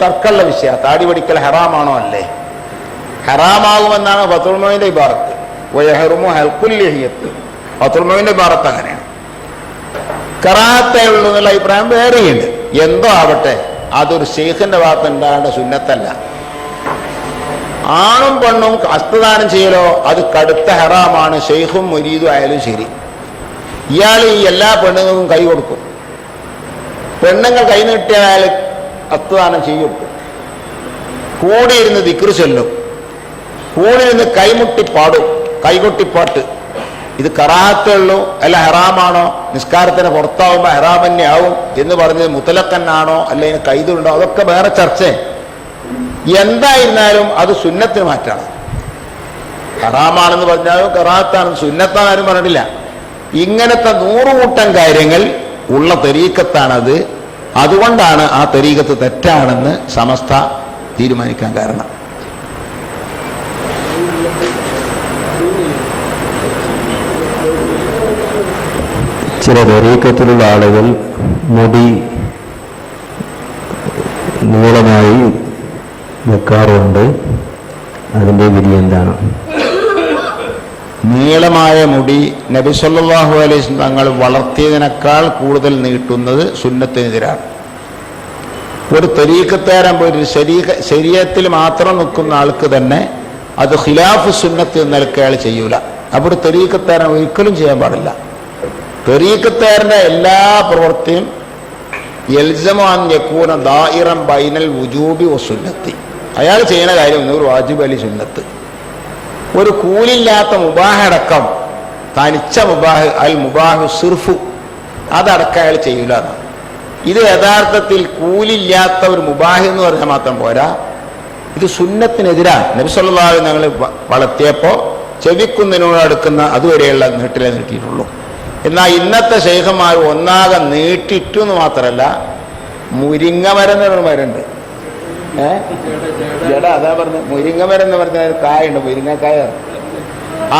തർക്കമുള്ള വിഷയ താടി പഠിക്കൽ ഹറാമാണോ അല്ലേ? ഹറാമാകുമെന്നാണ് ഫത്ഹുൽ മുഈനിന്റെ ഇബാറത്ത്. വയഹ്റുമു ഹൽഖുൽ ലിഹിയത്ത്, ഫത്ഹുൽ മുഈനിന്റെ ഇബാറത്ത് അങ്ങനെയാണ്. കറാഹത്തേ ഉള്ളൂ എന്നുള്ള അഭിപ്രായം വേറെയുണ്ട്. എന്തോ ആവട്ടെ, അതൊരു ശൈഖിന്റെ ഭാഗത്ത് ഉണ്ടാകേണ്ട സുന്നത്തല്ല. ആണും പെണ്ണും ഹസ്തദാനം ചെയ്യലോ അത് കടുത്ത ഹറാമാണ്. ശൈഖും മുരീദും ആയാലും ശരി. ഇയാൾ ഈ എല്ലാ പെണ്ണുങ്ങൾക്കും കൈ കൊടുക്കും. പെണ്ണുങ്ങൾ കൈ നീട്ടിയാൽ ഹസ്തദാനം ചെയ്യും. കൂടെ ഇരുന്ന് ദിക്ർ ചൊല്ലും, കൂടെ ഇരുന്ന് കൈമുട്ടി പാടും, കൈകൊട്ടിപ്പാട്ട്. ഇത് കറാഹത്തേ ഉള്ളൂ അല്ല ഹറാമാണോ? നിസ്കാരത്തിന് പുറത്താവുമ്പോൾ ഹറാം തന്നെ ആവും എന്ന് പറഞ്ഞത് മുത്തലക്കന്നാണോ അല്ലെങ്കിൽ കൈതുണ്ടോ? അതൊക്കെ വേറെ ചർച്ച. എന്തായിരുന്നാലും അത് സുന്നത്തിന് മാറ്റാണ്. ഹറാമാണെന്ന് പറഞ്ഞാലും കറാഹത്താണെന്ന് സുന്നത്താരും പറഞ്ഞിട്ടില്ല. ഇങ്ങനത്തെ 100 കൂട്ടം കാര്യങ്ങൾ ഉള്ള തരീക്കത്താണത്. അതുകൊണ്ടാണ് ആ തരീക്കത്ത് തെറ്റാണെന്ന് സമസ്ത തീരുമാനിക്കാൻ കാരണം. ചില തരീക്കത്തിലുള്ള ആളുകൾ മുടി നീളമായി വെക്കാറുണ്ട്. അതിൻ്റെ വിധി എന്താണ്? നീളമായ മുടി നബി സല്ലല്ലാഹു അലൈഹി വസല്ലം തങ്ങൾ വളർത്തിയതിനേക്കാൾ കൂടുതൽ നീട്ടുന്നത് സുന്നത്തിനെതിരാണ്. ഒരു തരീഖത്തുകാരൻ പോയി ശരീഅത്തിൽ മാത്രം നിൽക്കുന്ന ആൾക്ക് തന്നെ അത് ഖിലാഫ് സുന്നത്ത് എന്ന നിലയ്ക്ക് അയാൾ ചെയ്യൂല. അപ്പോൾ ഒരു തരീഖത്തുകാരൻ ഒരിക്കലും ചെയ്യാൻ പാടില്ല. തരീഖത്തുകാരൻ്റെ എല്ലാ പ്രവൃത്തിയും യൽസമു അൻ യകൂന ദായിറൻ ബൈനൽ വുജൂബി വസുന്നത്തി. അയാൾ ചെയ്യുന്ന കാര്യം ഒരു വാജിബ് അലി സുന്നത്ത്. ഒരു കൂലില്ലാത്ത മുബാഹടക്കം തനിച്ച മുബാഹ് അൽ മുബാഹു സിർഫു അതടക്കം അയാൾ ചെയ്യൂല. ഇത് യഥാർത്ഥത്തിൽ കൂലില്ലാത്ത ഒരു മുബാഹ് എന്ന് പറഞ്ഞാൽ മാത്രം പോരാ, ഇത് സുന്നത്തിനെതിരാണ്. നബി സല്ലല്ലാഹു അലൈഹി വസല്ലം ഞങ്ങൾ വളർത്തിയപ്പോൾ ചെവിക്കുന്നതിനോട് അടുക്കുന്ന അതുവരെയുള്ള നീട്ടിലേ നീട്ടിയിട്ടുള്ളൂ. എന്നാൽ ഇന്നത്തെ ശൈഖന്മാർ ഒന്നാകെ നീട്ടിട്ടു എന്ന് മാത്രമല്ല, മുരിങ്ങമരം എന്ന് പറഞ്ഞ മരമുണ്ട്. ജഡ അതാ പറഞ്ഞ മുരിങ്ങമരം എന്ന് പറഞ്ഞ കായുണ്ട്, മുരിങ്ങക്കായ.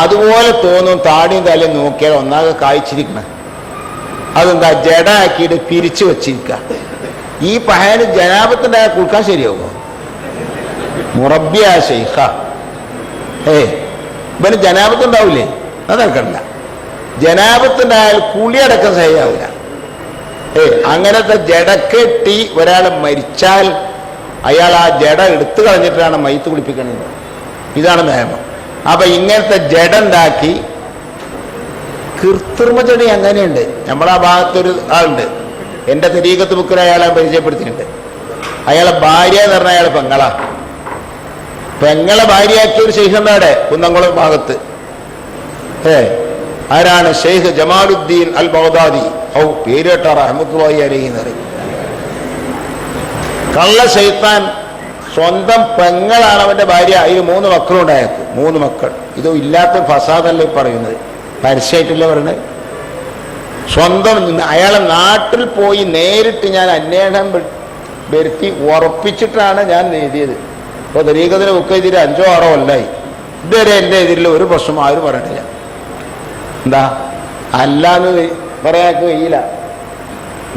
അതുപോലെ തോന്നും താടിയും തലയും നോക്കിയാൽ ഒന്നാകെ കായ്ച്ചിരിക്കണം. അതെന്താ? ജഡ ആക്കിയിട്ട് പിരിച്ചു വച്ചിരിക്കുക. ഈ പഹയന് ജനാപത്തിന്റെ കുളിക്കാൻ ശരിയാവുമോ? മുറബിയ ശൈഖ ഇവന് ജനാപത്തുണ്ടാവില്ലേ? അതെടുക്കണ്ട. ജനാപത്തിന്റെ ആയാൽ കുളിയടക്കം ശരിയാവില്ല. അങ്ങനത്തെ ജഡക്കെട്ടി ഒരാൾ മരിച്ചാൽ അയാൾ ആ ജഡ എടുത്തു കളഞ്ഞിട്ടാണ് മയ്യത്ത് കുളിപ്പിക്കുന്നത്. ഇതാണ് നിയമം. അപ്പൊ ഇങ്ങനത്തെ ജഡ ഉണ്ടാക്കി കൃത്രിമ ജഡി അങ്ങനെയുണ്ട്. നമ്മളാ ഭാഗത്തൊരു ആളുണ്ട്, എൻ്റെ തരീഖത്ത് ബുക്കിൽ അയാളെ പരിചയപ്പെടുത്തിയിട്ടുണ്ട്. അയാളെ ഭാര്യ എന്ന് പറഞ്ഞാൽ അയാൾ പെങ്ങളാ. പെങ്ങളെ ഭാര്യയാക്കിയ ഒരു ശൈഖുണ്ടവിടെ കുന്നംകുളം ഭാഗത്ത്. ആരാണ്? ഷെയ്ഖ് ജമാലുദ്ദീൻ അൽ ബഗ്ദാദി. പേര് കേട്ടാ റഹ്മത്തുള്ളാഹി അലൈഹി എന്ന് പറയും. കള്ള ശൈത്താൻ സ്വന്തം പെങ്ങളാണ് അവന്റെ ഭാര്യ. അതിന് 3 മക്കളുണ്ടായത്. 3 മക്കൾ. ഇത് ഇല്ലാത്ത ഫസാദല്ലേ പറയുന്നത്, പരസ്യമായിട്ടില്ല പറയുന്നത്. സ്വന്തം അയാളെ നാട്ടിൽ പോയി നേരിട്ട് ഞാൻ അന്വേഷണം വരുത്തി ഉറപ്പിച്ചിട്ടാണ് ഞാൻ എഴുതിയത്. ഇപ്പോൾ തരീഖത്തിന് ബുക്ക് എഴുതിയിട്ട് 5 or 6 കൊല്ലായി. ഇതുവരെ എൻ്റെ എതിരിൽ ഒരു പ്രശ്നം ആരും പറയണില്ല. എന്താ അല്ലാന്ന് പറയാൻ കഴിയില്ല.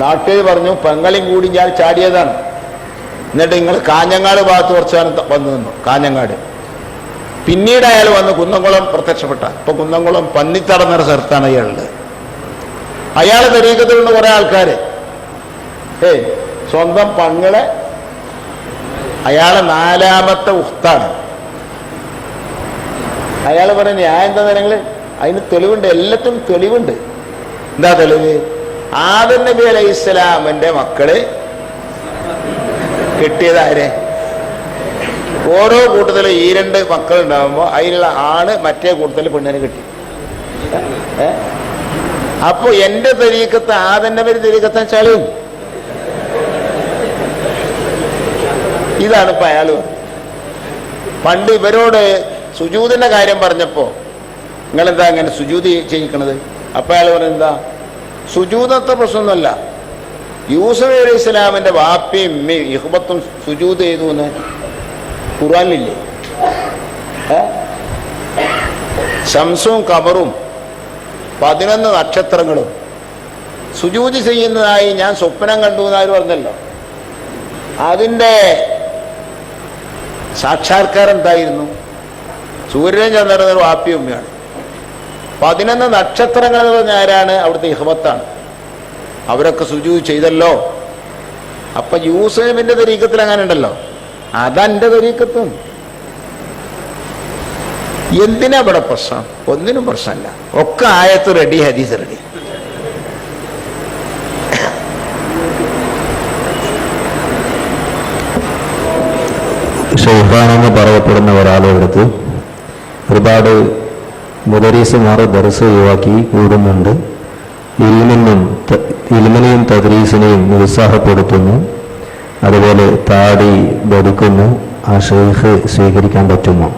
നാട്ടിൽ പറഞ്ഞു പെങ്ങളും കൂടി ഞാൻ ചാടിയതാണ്. എന്നിട്ട് നിങ്ങൾ കാഞ്ഞങ്ങാട് ഭാഗത്ത് കുറച്ചാണ് വന്നു നിന്നു. കാഞ്ഞങ്ങാട് പിന്നീട് അയാൾ വന്ന് കുന്നംകുളം പ്രത്യക്ഷപ്പെട്ട. ഇപ്പൊ കുന്നംകുളം പന്നിത്തട എന്ന സ്ഥലത്താണ് അയാളുടെ. അയാൾ തരീഖത്തിലുള്ള കുറെ ആൾക്കാര് സ്വന്തം പങ്ങളെ അയാളെ 4ാമത്തെ ഉഖ്താണ്. അയാൾ പറയുന്നത് ഞാൻ എന്താ നിങ്ങള് അതിന് തെളിവുണ്ട്, എല്ലാത്തിനും തെളിവുണ്ട്. എന്താ തെളിവ്? ആദം നബി അലൈഹി ഇസ്ലാമിന്റെ മക്കള് കെട്ടിയതാരെ? ഓരോ കൂട്ടത്തിലും ഈ 2 മക്കൾ ഉണ്ടാകുമ്പോൾ അതിലുള്ള ആണ് മറ്റേ കൂട്ടത്തിൽ പെണ്ണിനെ കെട്ടി. അപ്പൊ എന്റെ തരീഖത്ത് ആദം നബി തരീഖത്ത് ചളിയും. ഇതാണ് ഇപ്പൊ അയാൾ പണ്ട് ഇവരോട് സുജൂദിന്റെ കാര്യം പറഞ്ഞപ്പോ നിങ്ങളെന്താ അങ്ങനെ സുജൂദ് ചെയ്യിക്കണത്? അപ്പൊ അയാൾ പറഞ്ഞെന്താ, സുജൂദത്തെ പ്രശ്നമൊന്നുമല്ല. യൂസുഫ് അലൈഹി ഇസ്ലാമിന്റെ വാപ്പയും ഇഹ്ബത്തും സുജൂദ് ചെയ്തു എന്ന് ഖുർആനിലില്ലേ? ശംസും ഖമറും 11 നക്ഷത്രങ്ങളും സുജൂദ് ചെയ്യുന്നതായി ഞാൻ സ്വപ്നം കണ്ടു എന്നാരും പറഞ്ഞല്ലോ. അതിൻ്റെ സാക്ഷാത്കാരം എന്തായിരുന്നു? സൂര്യനും ചന്ദ്രനും ഒരു വാപ്പി ഉമ്മയാണ്. 11 നക്ഷത്രങ്ങൾ എന്ന് പറഞ്ഞ ആരാണ്? അവിടുത്തെ ഇഹ്വത്താണ്. അവരൊക്കെ സുജൂദ് ചെയ്തല്ലോ. അപ്പൊ യൂസഫിന്റെ തരീക്കത്തിൽ അങ്ങനെ ഉണ്ടല്ലോ, അതെന്റെ തരീക്കത്തും. എന്തിനാ ഇവിടെ പ്രശ്നം? ഒന്നിനും പ്രശ്നമല്ല. ഒക്കെ ആയത്ത് റെഡി, ഹദീസ് റെഡി. ഷെയ്ഖാനെന്ന് പറയപ്പെടുന്ന ഒരാളെ എടുത്ത് ഒരുപാട് മുദരീസുമാർ ദർസ് ഒഴിവാക്കി കൂടുന്നുണ്ട്. ഇൽമിനെയും തദ്രീസിനെയും നിരുത്സാഹപ്പെടുത്തുന്നു. അതുപോലെ താടി ബധിക്കുന്നു. ആ ഷെയ്ഖ് സ്വീകരിക്കാൻ പറ്റുമോ?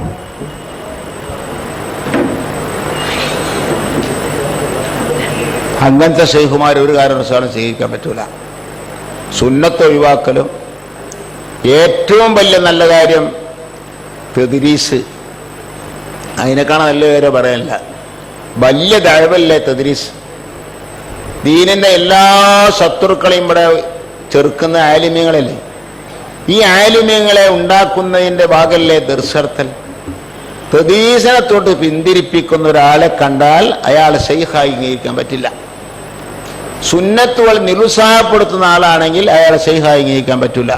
അങ്ങനത്തെ ഷെയ്ഖുമാർ ഒരു കാരണവശാലും സ്വീകരിക്കാൻ പറ്റൂല. സുന്നത്ത് ഒഴിവാക്കലും ഏറ്റവും വലിയ നല്ല കാര്യം തദ്രീസ്. അതിനെക്കാണ് നല്ല കാര്യം പറയാനില്ല. വലിയ ദഅവല്ലേ തദ്രീസ്. ദീനിന്റെ എല്ലാ ശത്രുക്കളെയും ഇവിടെ ചെറുക്കുന്ന ആലിമ്യങ്ങളല്ലേ. ഈ ആലിമ്യങ്ങളെ ഉണ്ടാക്കുന്നതിന്റെ ഭാഗമല്ലേ ദർശർത്തൽ. തദ്രീസിനെ തൊട്ട് പിന്തിരിപ്പിക്കുന്ന ഒരാളെ കണ്ടാൽ അയാൾ ശൈഖായി അംഗീകരിക്കാൻ പറ്റില്ല. സുന്നത്തുകൾ നിരുത്സാഹപ്പെടുത്തുന്ന ആളാണെങ്കിൽ അയാളെ ശൈഖായി അംഗീകരിക്കാൻ പറ്റില്ല.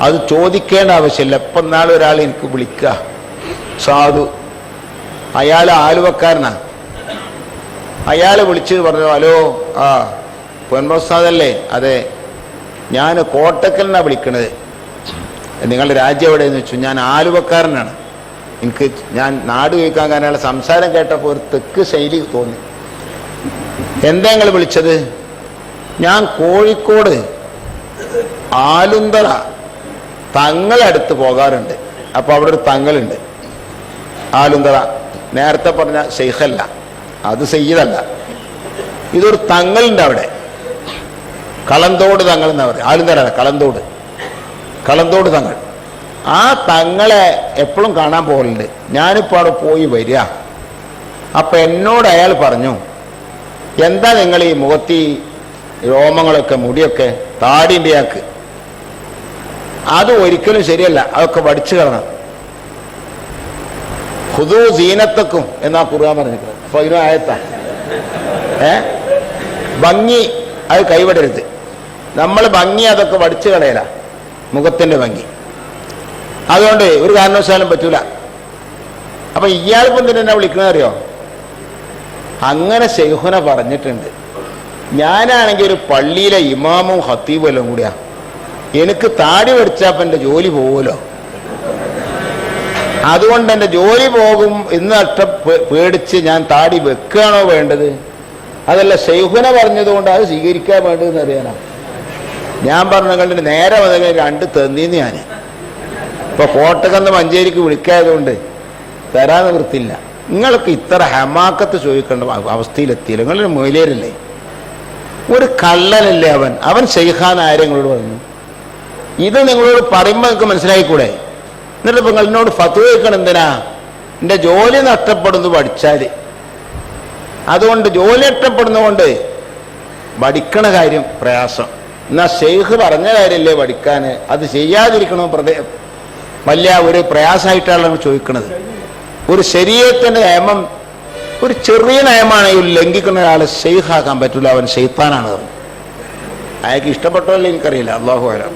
അത് ചോദിക്കേണ്ട ആവശ്യമില്ല. എപ്പം നാളെ ഒരാൾ എനിക്ക് വിളിക്കുക, സാധു, അയാൾ ആലുവക്കാരനാ, അയാൾ വിളിച്ച് പറഞ്ഞു, ഹലോ, ആ പൊൻമോസ്താദല്ലേ? അതെ, ഞാൻ കോട്ടക്കലിനാണ് വിളിക്കണത്. നിങ്ങളുടെ രാജ്യം എവിടെയെന്ന് വെച്ചു. ഞാൻ ആലുവക്കാരനാണ്. ഞാൻ നാട് ചോദിക്കാൻ കാരണം അയാളെ സംസാരം കേട്ടപ്പോൾ ഒരു തെക്ക് ശൈലി തോന്നി. എന്താ നിങ്ങൾ വിളിച്ചത്? ഞാൻ കോഴിക്കോട് ആലുന്തറ തങ്ങളടുത്ത് പോകാറുണ്ട്. അപ്പോൾ അവിടെ ഒരു തങ്ങളുണ്ട് ആലുന്തറ. നേരത്തെ പറഞ്ഞ ഷെയ്ഖല്ല, അത് സയ്യിദല്ല, ഇതൊരു തങ്ങളുണ്ട് അവിടെ. കളന്തോട് തങ്ങൾ എന്നാ പറയുക. ആലുന്തറ കളന്തോട് തങ്ങൾ. ആ തങ്ങളെ എപ്പോഴും കാണാൻ പോകലുണ്ട്. ഞാനിപ്പോൾ അവിടെ പോയി വരിക. അപ്പം എന്നോട് അയാൾ പറഞ്ഞു, എന്താ നിങ്ങൾ ഈ മുഖത്തി രോമങ്ങളൊക്കെ, മുടിയൊക്കെ, താടിൻ്റെ ആക്ക്, അത് ഒരിക്കലും ശരിയല്ല, അതൊക്കെ വടിച്ചു കളയണം. ഖുദൂ സീനത്തക്കും എന്നാ ഖുർആൻ പറഞ്ഞിട്ടുണ്ട്. അപ്പൊ ഇതിനും ആയത്താ. ഭംഗി അത് കൈവിടരുത്. നമ്മൾ ഭംഗി അതൊക്കെ വടിച്ചു കളയല, മുഖത്തിന്റെ ഭംഗി. അതുകൊണ്ട് ഒരു കാരണവശാലും പറ്റൂല. അപ്പൊ ഇയാളിപ്പം തന്നെ വിളിക്കണറിയോ? അങ്ങനെ ശൈഖുന പറഞ്ഞിട്ടുണ്ട്. ഞാനാണെങ്കിൽ ഒരു പള്ളിയിലെ ഇമാമും ഖത്തീബും എല്ലാം കൂടിയാ. എനിക്ക് താടി വടിച്ചപ്പം എൻ്റെ ജോലി പോകുമല്ലോ. അതുകൊണ്ട് എൻ്റെ ജോലി പോകും എന്ന് പേടിച്ച് ഞാൻ താടി വെക്കുകയാണോ വേണ്ടത്? അതല്ല ശൈഖുന പറഞ്ഞതുകൊണ്ട് അത് സ്വീകരിക്കാൻ വേണ്ടതെന്ന് അറിയാനാ. ഞാൻ പറഞ്ഞ കണ്ടിട്ട് നേരെ വന്ന 2 തന്നീന്ന് ഞാൻ. ഇപ്പൊ കോട്ടക്കന്ന് മഞ്ചേരിക്ക് വിളിക്കായതുകൊണ്ട് തരാൻ നിവൃത്തില്ല. നിങ്ങൾക്ക് ഇത്ര ഹമാക്കത്ത് ചോദിക്കേണ്ട അവസ്ഥയിലെത്തിയില്ല. നിങ്ങളൊരു മൊയിലേരല്ലേ, ഒരു കള്ളനല്ലേ അവൻ ശൈഖാൻ ആരെങ്ങളോട് പറഞ്ഞു. ഇത് നിങ്ങളോട് പറയുമ്പോൾ നിങ്ങൾക്ക് മനസ്സിലായിക്കൂടെ? എന്നിട്ട് ഇപ്പൊ നിങ്ങളോട് ഫത്വ ചോദിക്കണം എന്തിനാ? എൻ്റെ ജോലി നഷ്ടപ്പെടുന്നു പഠിച്ചാൽ. അതുകൊണ്ട് ജോലി നഷ്ടപ്പെടുന്നതുകൊണ്ട് പഠിക്കണ കാര്യം പ്രയാസം. എന്നാ ഷെയ്ഖ് പറഞ്ഞ കാര്യമല്ലേ പഠിക്കാൻ, അത് ചെയ്യാതിരിക്കണോ വലിയ ഒരു പ്രയാസമായിട്ടാണ് ചോദിക്കുന്നത്. ഒരു ശരീരത്തിന്റെ നിയമം, ഒരു ചെറിയ നിയമാണെങ്കിൽ ലംഘിക്കുന്ന ഒരാളെ ഷെയ്ഖാക്കാൻ പറ്റില്ല, അവൻ ശൈത്താനാണ്. അയാൾക്ക് ഇഷ്ടപ്പെട്ടല്ലോ എനിക്കറിയില്ല. അല്ലാഹു അലം.